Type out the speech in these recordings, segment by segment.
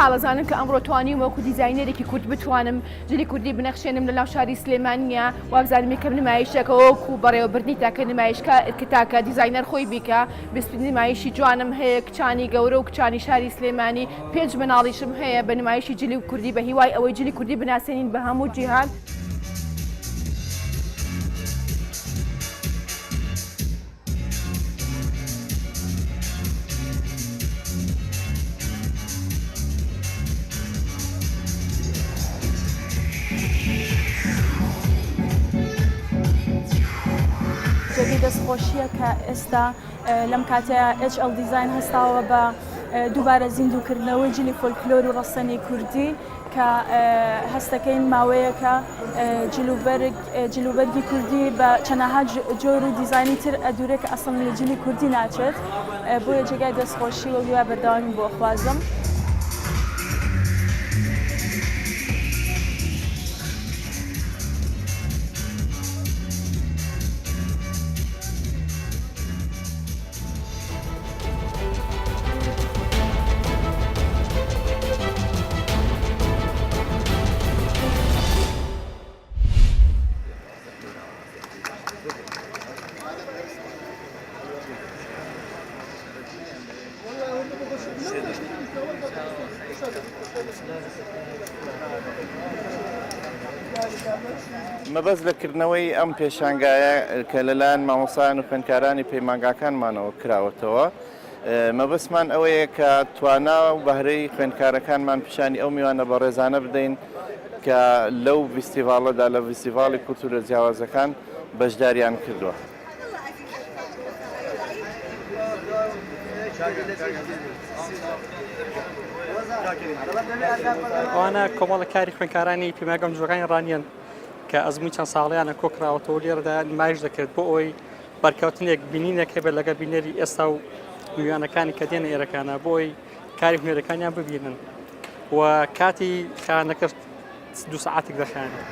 حاڵەزانم کە ئەمڕۆ توانی وەکو دیزاینەرێکی کورد بتوانم جلی کوردی بنەخشێنم لەناو شاری سلێمانیە وابزانم یەکەم نمایشەکە وەکو بەڕێوەبردنی تاکە نمایشکە تاکە دیزاینەر خۆی بیکە بسپین نمایشی جوانم هەیە کچانی گەورە و کچانی شاری سلێمانی پێنج مناڵیشم هەیە بە نمایشی جلی کوردی بە هیوای ئەوەی جلی کوردی بناسێنین بە هەموو جیهان. دەستخۆشیە کە ئێستا لەم کاتەیە HL دیزاین هەستاوە بە دووبارە زیندووکردنەوەی جلی فۆلکلۆر و ڕەسەنی کوردی کە هەستەکەین ماوەیەکە جلوبەرگی کوردی بە چەندەها جۆر و دیزایانی تر ئەدورێ کە ئەسڵ لە جلی کوردی ناچێت بۆیە جێگای دەستخۆشی و ویە بەردەوامی بۆ خوازم. مەبەست لەکردنەوەی ئەم پێشانگایە کە لەلایەن مامۆسایان و خوێندکارانی پەیمانگاکانمانەوە کراوەتەوە مەبەستمان ئەوەیە کە توانا و بەهرەی خوێندکارەکانمان پیشانی ئەو میوانە بە ڕێزانە بدەین کە لەو فیستیڤاڵەدا لە فیستیڤاڵی کولتورە جیاوازەکان بەشداریان کردووە. ئەوانە کۆمەڵە کاری خوێندکارانی پەیمانگا جوڵەکانی ڕانیان کە ئەزمووی چەند ساڵیانە کۆکراوەتەوە لێرەدا نمایش دەکرێت بۆ ئەوەی بەرکەوتنێک بینینێک هەبێت لەگەڵ بینەری ئێستا و میوانەکانی کە دێنە ئێرەکانە بۆ ئەوی کاری هونەرەکانیان ببینن و کاتی خانەکەش 2 ساعاتێک دەخانێت.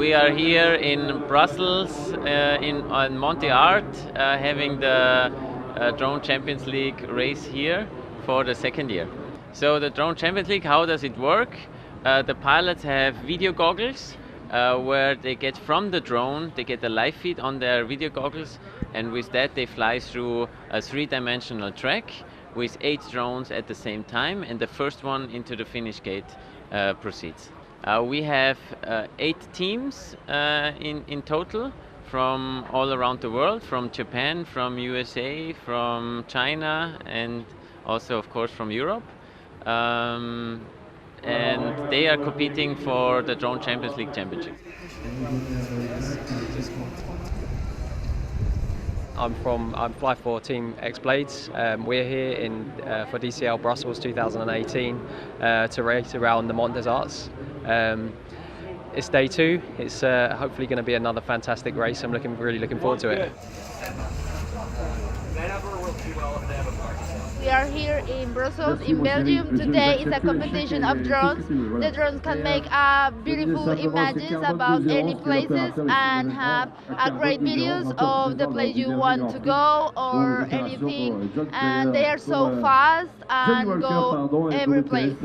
We are here in Brussels on Monte Art having the Drone Champions League race here for the second year. So the Drone Champions League, how does it work? The pilots have video goggles where they get from the drone, they get a live feed on their video goggles, and with that they fly through a 3-dimensional track with 8 drones at the same time, and the first one into the finish gate proceeds. We have 8 teams in total from all around the world, from Japan, from USA, from China, and also of course from Europe. And they are competing for the Drone Champions League Championship. I'm fly for Team X Blades. We're here for DCL Brussels 2018 to race around the Mont des Arts. It's day 2. It's hopefully going to be another fantastic race. I'm really looking forward to it. We are here in Brussels, in Belgium. Today is a competition of drones. The drones can make beautiful images about any places and have great videos of the place you want to go or anything. And they are so fast and go every place.